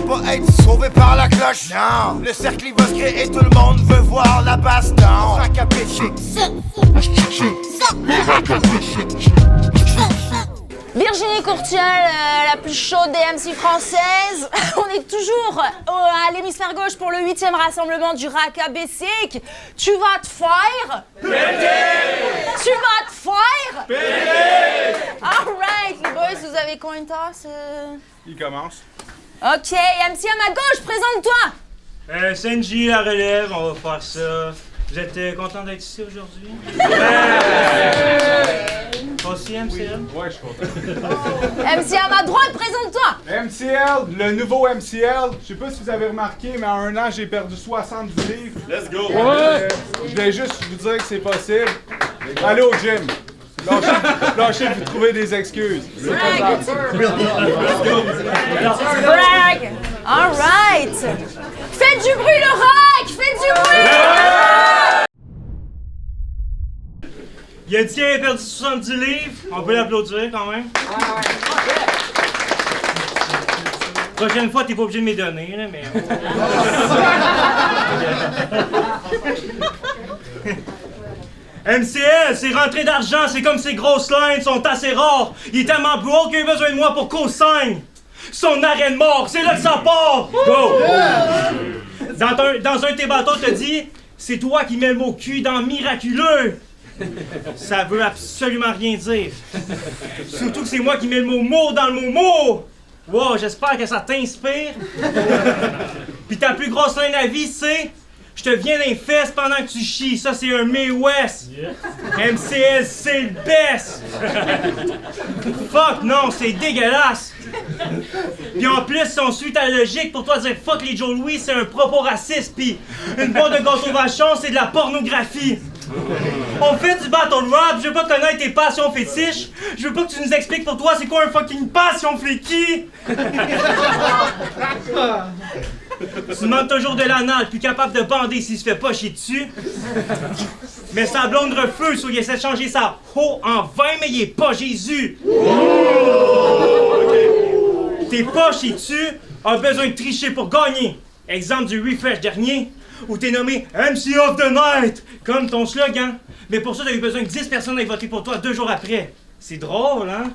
pas être sauvé par la cloche, non. Le cercle il va se créer et tout le monde veut voir la baston. Virginie Courtial, la plus chaude des MC françaises. On est toujours à l'hémisphère gauche pour le 8e rassemblement du Racabessic. Tu vas te faire péter! Tu vas te faire péter! Alright, les boys, vous avez combien de temps? Il commence. Ok, MC à ma gauche, présente-toi! Senji, la relève, on va faire ça. Vous êtes content d'être ici aujourd'hui? Aussi, MCL? Ouais, je suis content. MC à ma droite, présente-toi! MCL, le nouveau MCL. Je sais pas si vous avez remarqué, mais en un an, j'ai perdu 70 livres. Let's go! Je voulais juste vous dire que c'est possible. Allez au gym. Lâchez, vous trouvez des excuses. C'est pas grave. Brag! Alright! Faites du bruit, le rack! Faites du bruit! Il a dit qu'il avait perdu 70 livres. On peut l'applaudir quand même. Prochaine fois, t'es pas obligé de me donner, là, mais... MCL, c'est rentrée d'argent, c'est comme ces grosses lines sont assez rares. Il est tellement broke qu'il a besoin de moi pour co-sign. Son arrêt de mort, c'est là que ça part! Go! Dans un de tes bateaux, t'as dit, c'est toi qui mets le mot cul dans miraculeux. Ça veut absolument rien dire. Surtout que c'est moi qui mets le mot mot dans le mot mot. Wow, j'espère que ça t'inspire. Puis ta plus grosse ligne à vie, c'est je te viens d'un fesses pendant que tu chies. Ça, c'est un May West. MCL, c'est le best. Fuck, non, c'est dégueulasse. Puis en plus, si on suit ta logique, pour toi dire fuck les Joe Louis, c'est un propos raciste. Puis une boîte de gâteau vachon, c'est de la pornographie. On fait du battle rap, je veux pas connaître tes passions fétiches. Je veux pas que tu nous expliques pour toi c'est quoi un fucking passion flicky. Tu demandes toujours de l'anal, plus capable de bander s'il se fait pas chier dessus. Mais sa blonde refuse, ou il essaie de changer sa ho en vin, mais il est pas Jésus. T'es pas chier dessus, a besoin de tricher pour gagner. Exemple du refresh dernier, où t'es nommé MC of the Night, comme ton slogan. Mais pour ça, t'as eu besoin de 10 personnes à voter pour toi 2 jours après. C'est drôle, hein?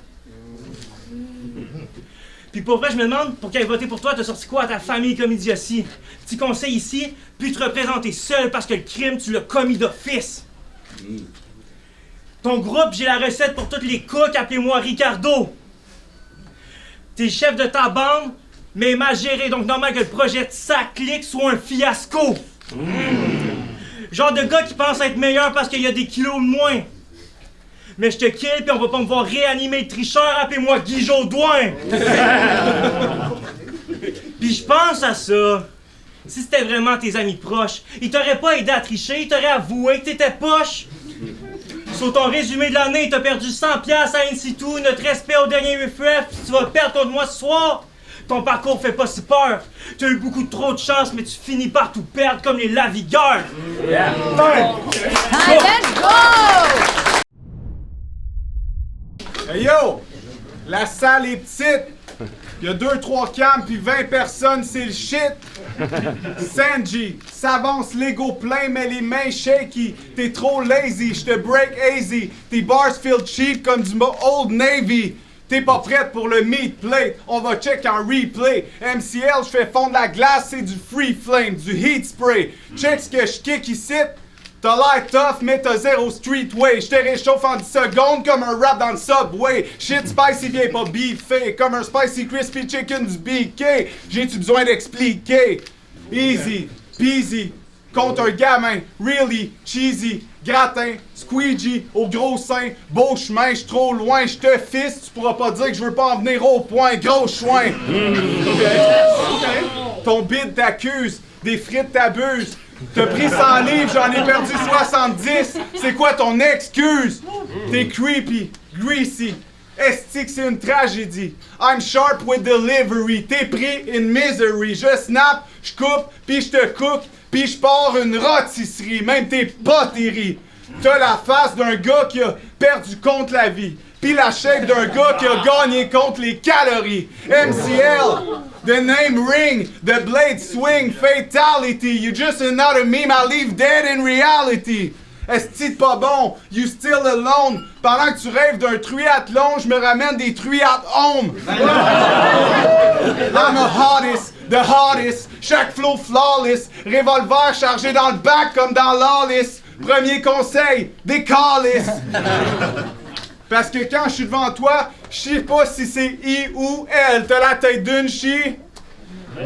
Puis pour vrai, je me demande, pour qu'elle ait voté pour toi, t'as sorti quoi à ta famille comme idiotie? Petit conseil ici, puis te représenter seul parce que le crime, tu l'as commis d'office. Ton groupe, j'ai la recette pour toutes les cooks, appelez-moi Ricardo. T'es chef de ta bande, mais mal géré, donc normal que le projet de sac clic soit un fiasco. Genre de gars qui pense être meilleur parce qu'il y a des kilos de moins. Mais je te kill puis on va pas me voir réanimer le tricheur, appelez-moi Guy Jodoin. Puis je pense à ça. Si c'était vraiment tes amis proches, ils t'auraient pas aidé à tricher, ils t'auraient avoué que t'étais poche. Sur ton résumé de l'année, t'as perdu 100$ à In-Situ, notre respect au dernier UFF, puis tu vas perdre contre moi ce soir. Ton parcours fait pas si peur. T'as eu beaucoup trop de chance, mais tu finis par tout perdre comme les lavigueurs. Let's go! Hey yo! La salle est petite! Il y a 2-3 cams puis 20 personnes, c'est le shit! Sanji, s'avance l'ego plein mais les mains shaky. T'es trop lazy, j'te break easy. Tes bars feel cheap comme du Old Navy. T'es pas prête pour le meat plate, on va check en replay. MCL, j'fais fondre la glace, c'est du free flame, du heat spray. Check ce que j'kick ici. T'as l'air tough, mais t'as zéro streetway. J'te réchauffe en 10 secondes comme un rap dans le subway. Shit spicy vient pas beefé, comme un spicy crispy chicken du BK. J'ai-tu besoin d'expliquer? Easy, peasy, contre un gamin, really cheesy. Gratin, squeegee, au gros sein, beau chemin, j'suis trop loin, j'te fisse, tu pourras pas dire que je veux pas en venir au point, gros chouin. Ton bide t'accuse, des frites t'abuses. T'as pris 100 livres, j'en ai perdu 70. C'est quoi ton excuse? T'es creepy, greasy. Estique, c'est une tragédie. I'm sharp with delivery. T'es pris in misery. Je snap, j'coupe, pis j'te cook, pis j'pars une rôtisserie. Même tes poteries. T'as la face d'un gars qui a perdu contre la vie. pis la shape d'un gars qui a gagné contre les calories. MCL, the name ring, the blade swing, fatality. You just another meme I leave dead in reality. Est-ce que pas bon? You still alone. Pendant que tu rêves d'un triathlon, je me ramène des truies at home. I'm the hottest, chaque flow flawless. Revolver chargé dans le bac comme dans Lawless. Premier conseil, des calices. Parce que quand je suis devant toi, je sais pas si c'est I ou L. T'as la tête d'une chie.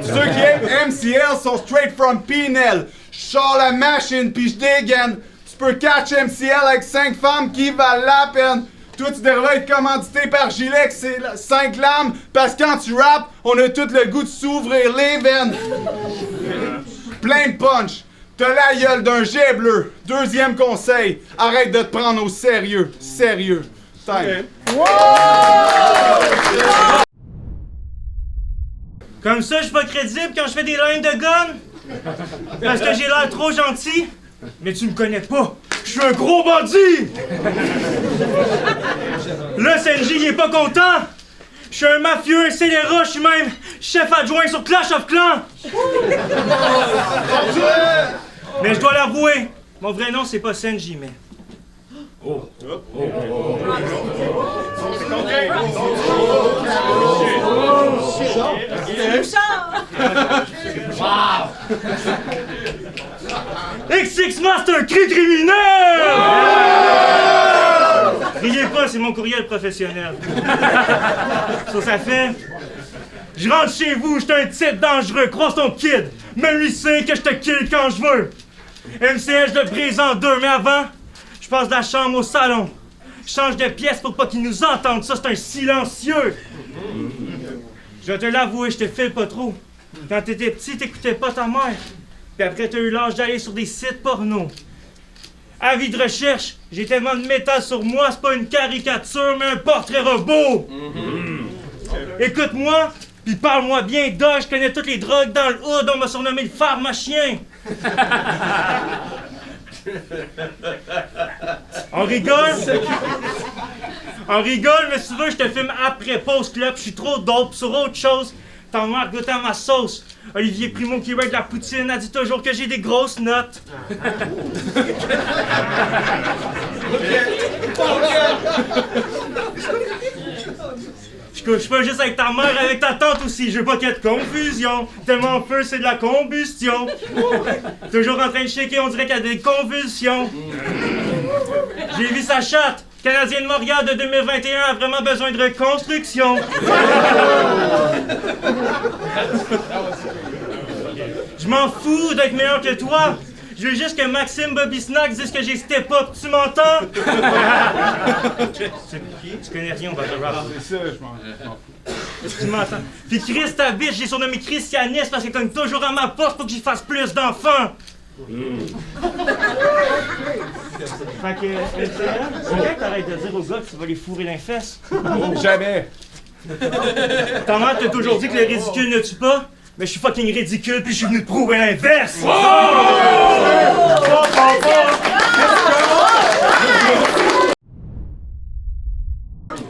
Ceux qui aiment MCL sont straight from Pinel. Je sors la machine pis je dégaine. Tu peux catch MCL avec 5 femmes qui valent la peine. Toi, tu devrais être commandité par Gilex, c'est 5 lames, parce que quand tu rappes, on a tout le goût de s'ouvrir les veines. Plein de punch. T'as la gueule d'un jet bleu. Deuxième conseil, arrête de te prendre au sérieux. Sérieux. Time. Comme ça, je suis pas crédible quand je fais des lines de gun? Parce que j'ai l'air trop gentil? Mais tu me connais pas. Je suis un gros bandit! Là, Senji, il est pas content! Je suis un mafieux, un scélérat, je suis même chef adjoint sur Clash of Clans! Mais je dois l'avouer, mon vrai nom, c'est pas Senji, mais... XX Master, cri criminel! Riez pas, c'est mon courriel professionnel. Ça fait... Je rentre chez vous, j'suis un type dangereux, croise ton kid. Même lui sait que je te kill quand je veux. MCL, je le brise en deux, mais avant, je passe de la chambre au salon. Je change de pièce pour pas qu'ils nous entendent, ça c'est un silencieux. Je vais te l'avouer, je te file pas trop. Quand t'étais petit, t'écoutais pas ta mère. Puis après, t'as eu l'âge d'aller sur des sites porno. Avis de recherche, j'ai tellement de métal sur moi, c'est pas une caricature, mais un portrait robot. Écoute-moi, puis parle-moi bien, Doc, je connais toutes les drogues dans le hood, on m'a surnommé le pharmacien. On rigole? On rigole, mais si tu veux, je te filme après Post Club, je suis trop dope sur autre chose. Ta mère goûte à ma sauce. Olivier Primo qui règle la poutine a dit toujours que j'ai des grosses notes. Je couche pas juste avec ta mère, avec ta tante aussi. Je veux pas qu'il y ait de confusion. Tellement feu, c'est de la combustion. Toujours en train de shaker, on dirait qu'il y a des convulsions. J'ai vu sa chatte. Canadien de Montréal de 2021 a vraiment besoin de reconstruction. Je m'en fous d'être meilleur que toi. Je veux juste que Maxime Bobby Snack dise que j'ai step up. Tu m'entends? Tu connais rien, on va te voir. C'est ça, je m'en fous. Tu m'entends? Puis Chris, ta bitch, j'ai surnommé Christianiste parce qu'elle cogne toujours à ma porte pour que j'y fasse plus d'enfants. Fait que, c'est quand t'arrêtes de dire aux gars que tu vas les fourrer dans les fesses? Jamais. Ta mère t'a toujours dit que le ridicule ne tue pas? Mais je suis fucking ridicule puis je suis venu te prouver l'inverse!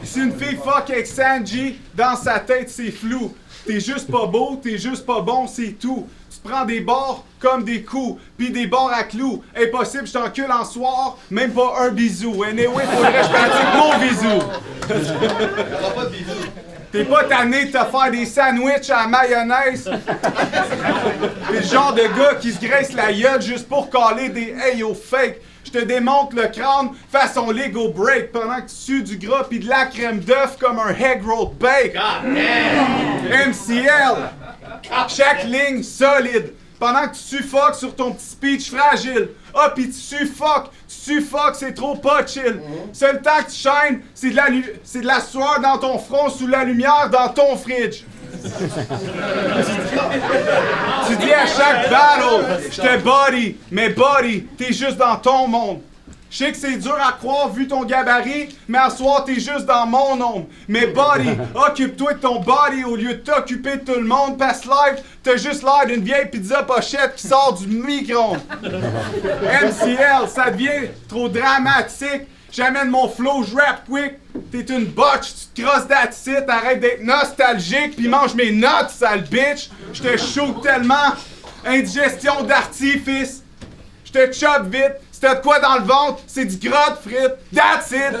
Si une fille fuck avec Sanji, dans sa tête c'est flou. T'es juste pas beau, t'es juste pas bon, c'est tout. Tu prends des bords comme des coups, pis des bords à clous. Impossible, je t'encule en soir, même pas un bisou. Anyway, faudrait que je pratique mon bisou. T'es pas tanné de te faire des sandwichs à la mayonnaise? T'es le genre de gars qui se graisse la gueule juste pour caler des « hey yo fake ». Je te démonte le crâne façon Lego break pendant que tu sues du gras pis de la crème d'œuf comme un egg roll bake. MCL, chaque ligne solide. Pendant que tu suffoques sur ton petit speech fragile. Ah, pis tu suffoques, c'est trop pas chill. Seul temps que tu shines, c'est de la sueur dans ton front sous la lumière dans ton fridge. Tu dis à chaque battle, je te body, mais body, t'es juste dans ton monde. Je sais que c'est dur à croire vu ton gabarit, mais à soir t'es juste dans mon ombre. Mais body, occupe-toi de ton body au lieu de t'occuper de tout le monde. Passe live, t'as juste l'air d'une vieille pizza pochette qui sort du micro-ondes. MCL, ça devient trop dramatique. J'amène mon flow, je rap quick. T'es une botch, tu te crosses that's it, arrête d'être nostalgique, pis mange mes notes, sale bitch. J'te choque tellement. Indigestion d'artifice. J'te chope vite. Si t'as de quoi dans le ventre, c'est du gras de frites. That's it!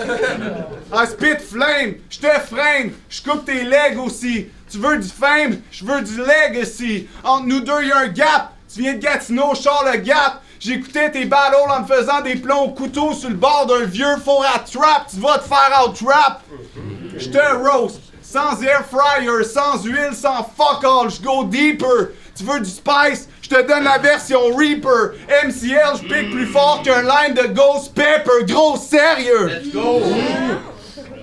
I spit flame, j'te frame, j'coupe tes legs aussi. Tu veux du fame, j'veux du legacy. Entre nous deux, y'a un gap. Tu viens de Gatineau, Charles le Gap. J'écoutais tes battles en me faisant des plombs au couteau sur le bord d'un vieux four à trap. Tu vas te faire out-trap. J'te roast. Sans air fryer, sans huile, sans fuck all. J'go deeper. Tu veux du spice? J'te donne la version Reaper. MCL, j'pique plus fort qu'un line de Ghost Pepper. Gros sérieux. Let's go.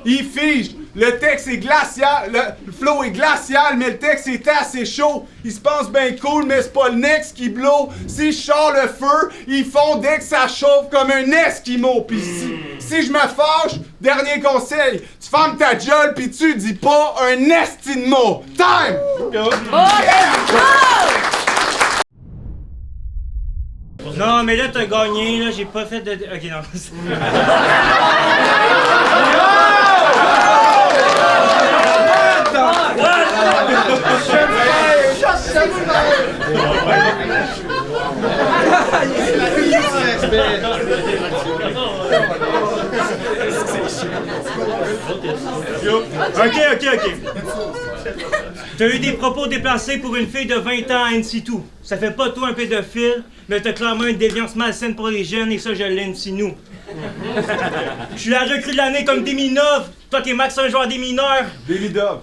Il fige. Le texte est glacial, le flow est glacial, mais le texte est assez chaud. Il se pense bien cool, mais c'est pas le next qui blow. Si je sors le feu, ils font dès que ça chauffe comme un Esquimau. Pis si je me fâche, dernier conseil, tu fermes ta gueule pis tu dis pas un esti de mot. Time! Oh, let's go! Non, mais là, t'as gagné, là, j'ai pas fait de... Ok, non. Ok. T'as eu des propos déplacés pour une fille de 20 ans à NC2. Ça fait pas toi un pédophile, mais t'as clairement une déviance malsaine pour les jeunes et ça, je l'insinue. Je suis la recrue de l'année comme Deminov. Toi, t'es max un joueur des mineurs. Davidov.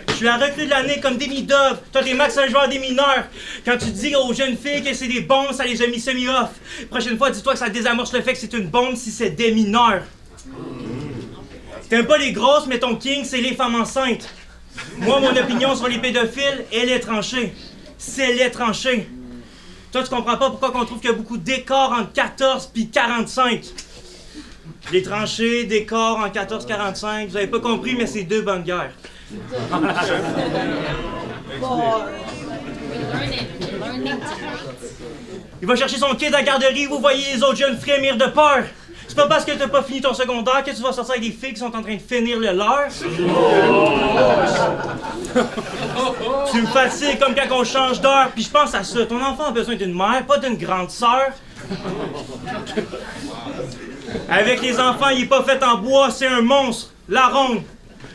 Je suis la recrue de l'année comme Demidov. Toi, t'es max un joueur des mineurs. Quand tu dis aux jeunes filles que c'est des bombes, ça les a mis semi-off. Prochaine fois, dis-toi que ça désamorce le fait que c'est une bombe si c'est des mineurs. T'aimes pas les grosses, mais ton king, c'est les femmes enceintes. Moi, mon opinion sur les pédophiles, elle est tranchée. C'est les tranchées. Toi, tu comprends pas pourquoi on trouve qu'il y a beaucoup d'écarts entre 14 puis 45. Les tranchées, d'écarts en 14-45, vous avez pas compris, mais c'est deux bonnes guerres. Il va chercher son kid à la garderie, vous voyez les autres jeunes frémir de peur. C'est pas parce que t'as pas fini ton secondaire que tu vas sortir avec des filles qui sont en train de finir le leur. Tu me fatigues comme quand on change d'heure, puis je pense à ça. Ton enfant a besoin d'une mère, pas d'une grande sœur. Avec les enfants, il est pas fait en bois, c'est un monstre. La ronde.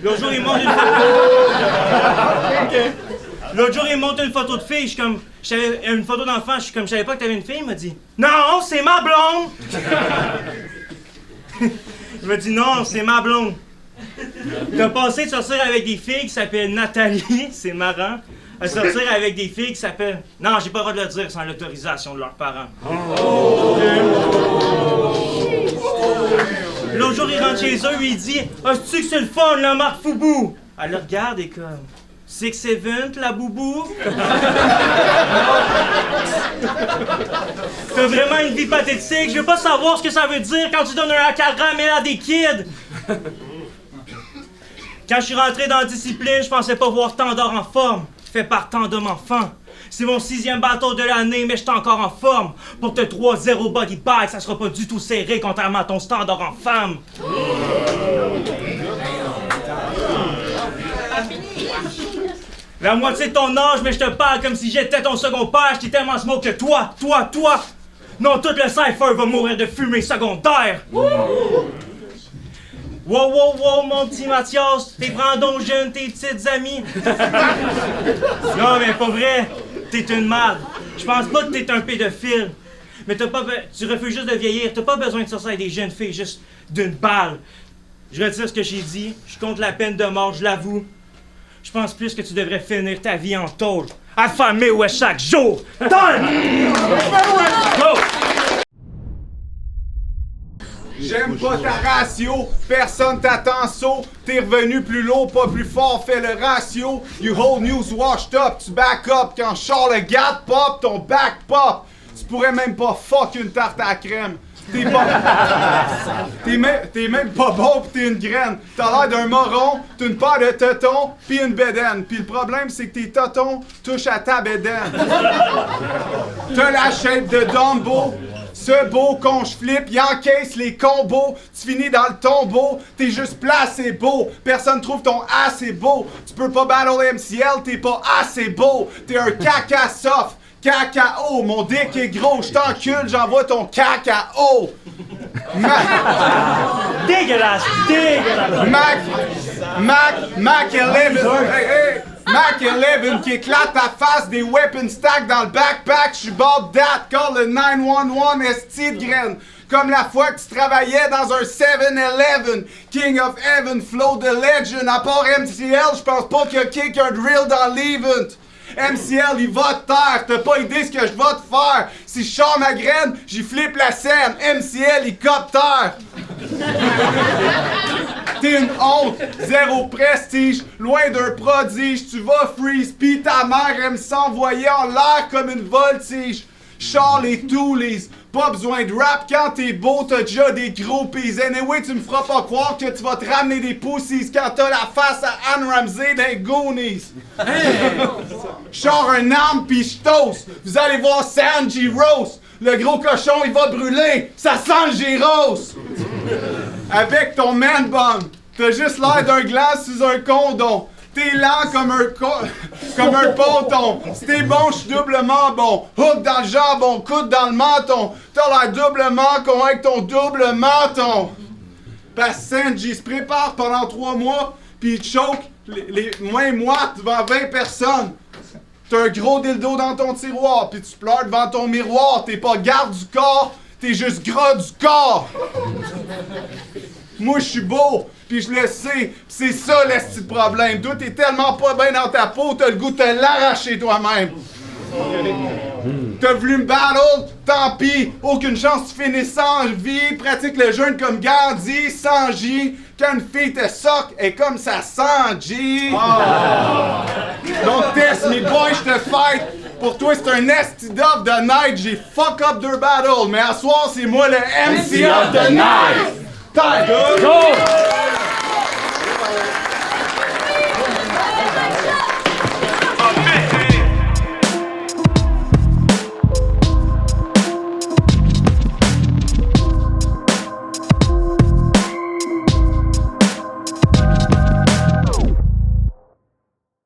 L'autre jour, il monte une photo. L'autre jour, il monte une photo de fille. Je suis comme, j'avais une photo d'enfant. Je suis comme, je savais pas que t'avais une fille. Il m'a dit, non, c'est ma blonde. Il m'a dit, non, c'est ma blonde. T'as passé de sortir avec des filles qui s'appellent Nathalie, c'est marrant, à sortir avec des filles qui s'appellent. Non, j'ai pas le droit de le dire sans l'autorisation de leurs parents. L'autre jour, il rentre chez eux, il dit, ah, sais-tu que c'est le fun, la marque Foubou? Elle le regarde et comme, 6'7", la boubou? T'as vraiment une vie pathétique, je veux pas savoir ce que ça veut dire quand tu donnes un caramel à des kids! Quand je suis rentré dans la discipline, je pensais pas voir tant d'or en forme, fait par tant d'hommes enfants. C'est mon 6e bateau de l'année, mais j'étais encore en forme. Pour te 3-0 body bag, ça sera pas du tout serré, contrairement à ton standard en femme. La moitié de ton âge, mais je te parle comme si j'étais ton second père. J'étais tellement smoke que toi. Non, tout le cypher va mourir de fumée secondaire. Wow, mon petit Mathias, t'es brandons jeunes, tes petites amies. Non, mais pas vrai, t'es une merde. Je pense pas que t'es un pédophile. Mais tu refuses juste de vieillir, t'as pas besoin de sortir avec des jeunes filles, juste d'une balle. Je retire ce que j'ai dit, je compte la peine de mort, je l'avoue. Je pense plus que tu devrais finir ta vie en tôle, affamé ouais chaque jour. Time! Go! J'aime pas ta ratio, personne t'attend saut. T'es revenu plus lourd, pas plus fort, fais le ratio. You whole news washed up, tu back up. Quand Charles le garde pop, ton back pop. Tu pourrais même pas fuck une tarte à la crème. T'es même pas bon pis t'es une graine. T'as l'air d'un moron, t'as une paire de tétons pis une bédaine. Pis le problème c'est que tes tétons touchent à ta bédaine. T'as la shape de Dumbo. Ce beau con flip, il encaisse les combos. Tu finis dans le tombeau. T'es juste placé beau. Personne trouve ton assez beau. Tu peux pas battle MCL, t'es pas assez beau. T'es un caca soft. Cacao, mon dick est gros, je t'encule, j'envoie ton cacao. Dégueulasse, dégueulasse. Mac 11, hey, Mac 11 qui éclate ta face, des weapon stacks dans le backpack, j'suis Bob Dat, call le 911, esti de graine. Comme la fois que tu travaillais dans un 7-Eleven, King of Heaven, flow de legend, à part MCL, j'pense pas qu'il y a quelqu'un de real dans l'event. MCL, il va te taire, t'as pas idée ce que je vais te faire. Si je sors ma graine, j'y flippe la scène. MCL, il cope terre. T'es une honte, zéro prestige, loin d'un prodige. Tu vas freeze, pis ta mère aime s'envoyer en l'air comme une voltige. Charles et Toolies, pas besoin de rap quand t'es beau, t'as déjà des gros peas. Anyway, tu me feras pas croire que tu vas te ramener des pussies quand t'as la face à Anne Ramsey des Goonies. Char un arme pis j'toast. Vous allez voir Sanji Rose. Le gros cochon il va brûler, ça sent le gyros. Avec ton man bun, t'as juste l'air d'un glace sous un condom. T'es lent comme un ponton. Si t'es bon, j'suis doublement bon. Hook dans le jambon, coude dans le menton. T'as l'air doublement con avec ton double menton. Parce que Sanji se prépare pendant 3 mois, pis il choke les mains moites devant 20 personnes. T'as un gros dildo dans ton tiroir, pis tu pleures devant ton miroir. T'es pas garde du corps, t'es juste gras du corps. Moi, je suis beau, pis je le sais, pis c'est ça l'esti de problème. Toi, t'es tellement pas bien dans ta peau, t'as le goût de te l'arracher toi-même. T'as voulu me battle, tant pis, aucune chance tu finis sans vie. Pratique le jeûne comme Gandhi, sans J. Quand une fille te soque, elle est comme ça sans G. Donc test me boy, je te fight. Pour toi, c'est un esti d'off de night. J'ai fuck up deux battles, mais à soir, c'est moi le MC of the night. Tiger! Go!